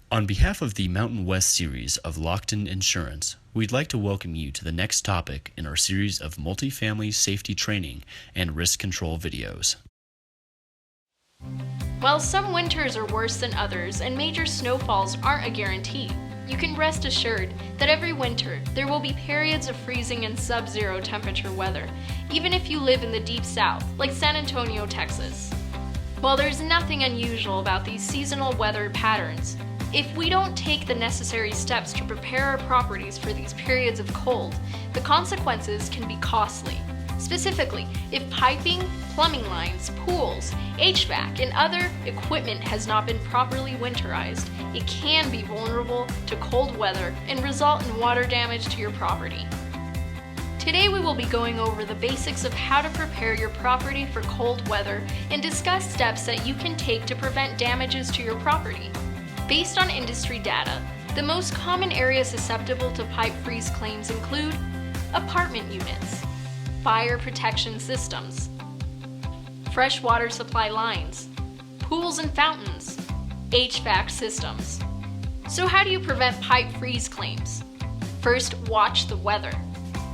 On behalf of the Mountain West series of Lockton Insurance, we'd like to welcome you to the next topic in our series of multifamily safety training and risk control videos. While some winters are worse than others and major snowfalls aren't a guarantee, you can rest assured that every winter there will be periods of freezing and sub-zero temperature weather, even if you live in the deep south, like San Antonio, Texas. While there's nothing unusual about these seasonal weather patterns, if we don't take the necessary steps to prepare our properties for these periods of cold, the consequences can be costly. Specifically, if piping, plumbing lines, pools, HVAC, and other equipment has not been properly winterized, it can be vulnerable to cold weather and result in water damage to your property. Today we will be going over the basics of how to prepare your property for cold weather and discuss steps that you can take to prevent damages to your property. Based on industry data, the most common areas susceptible to pipe freeze claims include apartment units, fire protection systems, fresh water supply lines, pools and fountains, HVAC systems. So how do you prevent pipe freeze claims? First, watch the weather.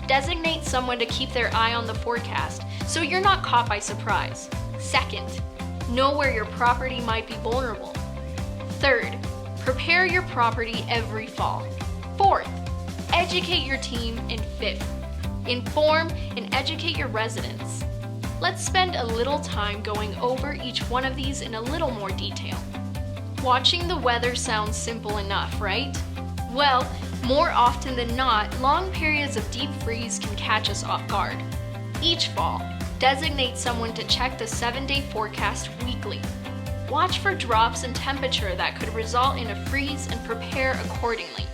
Designate someone to keep their eye on the forecast so you're not caught by surprise. Second, know where your property might be vulnerable. Third, prepare your property every fall. Fourth, educate your team. And fifth, inform and educate your residents. Let's spend a little time going over each one of these in a little more detail. Watching the weather sounds simple enough, right? Well, more often than not, long periods of deep freeze can catch us off guard. Each fall, designate someone to check the 7-day forecast weekly. Watch for drops in temperature that could result in a freeze and prepare accordingly.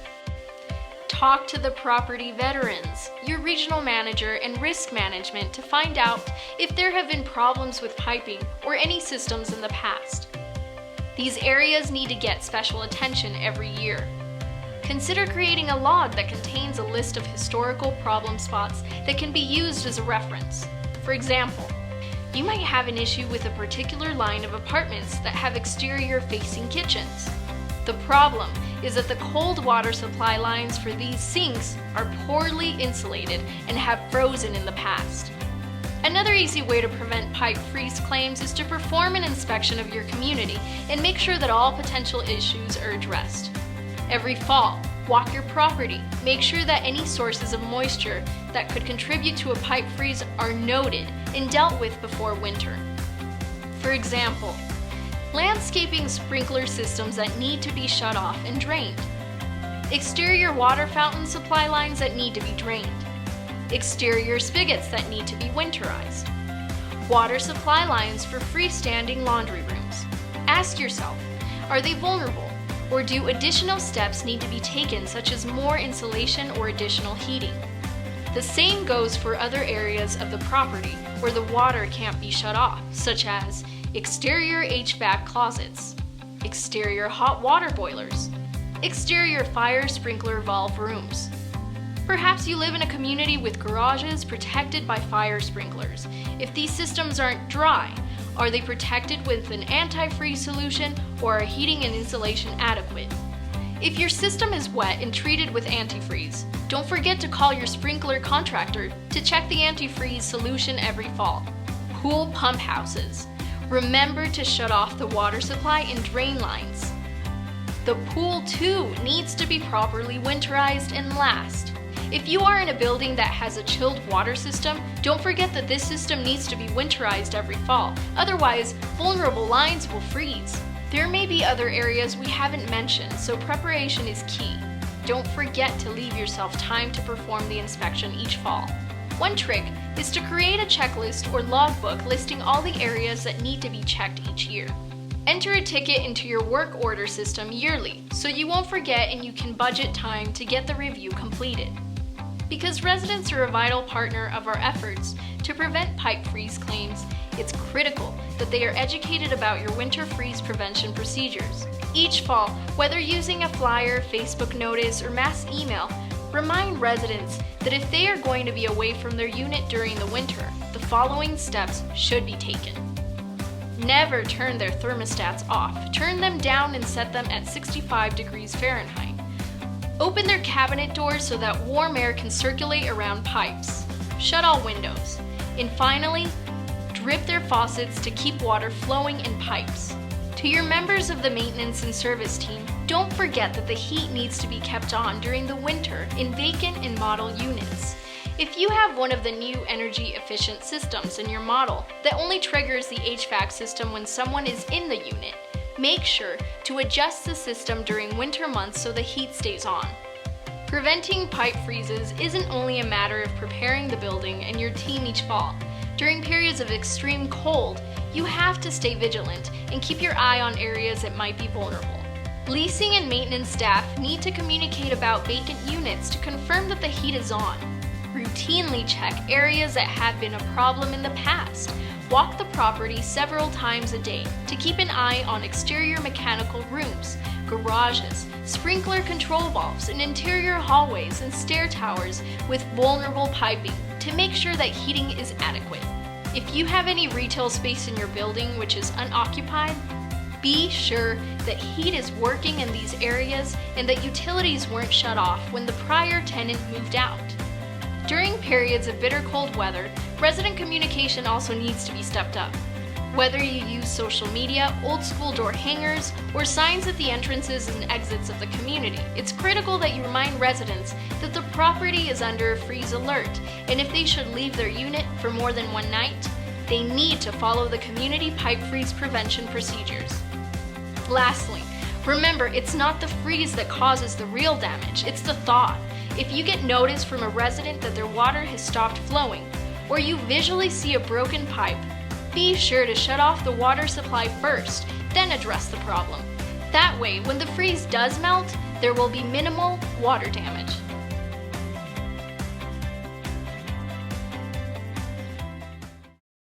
Talk to the property veterans, your regional manager, and risk management to find out if there have been problems with piping or any systems in the past. These areas need to get special attention every year. Consider creating a log that contains a list of historical problem spots that can be used as a reference. For example, you might have an issue with a particular line of apartments that have exterior-facing kitchens. The problem is that the cold water supply lines for these sinks are poorly insulated and have frozen in the past. Another easy way to prevent pipe freeze claims is to perform an inspection of your community and make sure that all potential issues are addressed. Every fall, walk your property. Make sure that any sources of moisture that could contribute to a pipe freeze are noted and dealt with before winter. For example, landscaping sprinkler systems that need to be shut off and drained, exterior water fountain supply lines that need to be drained, exterior spigots that need to be winterized, water supply lines for freestanding laundry rooms. Ask yourself, are they vulnerable? Or do additional steps need to be taken, such as more insulation or additional heating? The same goes for other areas of the property where the water can't be shut off, such as exterior HVAC closets, exterior hot water boilers, exterior fire sprinkler valve rooms. Perhaps you live in a community with garages protected by fire sprinklers. If these systems aren't dry, are they protected with an antifreeze solution, or are heating and insulation adequate? If your system is wet and treated with antifreeze, don't forget to call your sprinkler contractor to check the antifreeze solution every fall. Pool pump houses. Remember to shut off the water supply and drain lines. The pool too needs to be properly winterized and last. If you are in a building that has a chilled water system, don't forget that this system needs to be winterized every fall. Otherwise, vulnerable lines will freeze. There may be other areas we haven't mentioned, so preparation is key. Don't forget to leave yourself time to perform the inspection each fall. One trick is to create a checklist or logbook listing all the areas that need to be checked each year. Enter a ticket into your work order system yearly so you won't forget and you can budget time to get the review completed. Because residents are a vital partner of our efforts to prevent pipe freeze claims, it's critical that they are educated about your winter freeze prevention procedures. Each fall, whether using a flyer, Facebook notice, or mass email, remind residents that if they are going to be away from their unit during the winter, the following steps should be taken. Never turn their thermostats off. Turn them down and set them at 65 degrees Fahrenheit. Open their cabinet doors so that warm air can circulate around pipes. Shut all windows. And finally, drip their faucets to keep water flowing in pipes. To your members of the maintenance and service team, don't forget that the heat needs to be kept on during the winter in vacant and model units. If you have one of the new energy efficient systems in your model that only triggers the HVAC system when someone is in the unit, make sure to adjust the system during winter months so the heat stays on. Preventing pipe freezes isn't only a matter of preparing the building and your team each fall. During periods of extreme cold, you have to stay vigilant and keep your eye on areas that might be vulnerable. Leasing and maintenance staff need to communicate about vacant units to confirm that the heat is on. Routinely check areas that have been a problem in the past. Walk the property several times a day to keep an eye on exterior mechanical rooms, garages, sprinkler control valves, and interior hallways and stair towers with vulnerable piping to make sure that heating is adequate. If you have any retail space in your building which is unoccupied, be sure that heat is working in these areas and that utilities weren't shut off when the prior tenant moved out. During periods of bitter cold weather, resident communication also needs to be stepped up. Whether you use social media, old school door hangers, or signs at the entrances and exits of the community, it's critical that you remind residents that the property is under a freeze alert, and if they should leave their unit for more than one night, they need to follow the community pipe freeze prevention procedures. Lastly, remember, it's not the freeze that causes the real damage, it's the thaw. If you get notice from a resident that their water has stopped flowing, or you visually see a broken pipe, be sure to shut off the water supply first, then address the problem. That way, when the freeze does melt, there will be minimal water damage.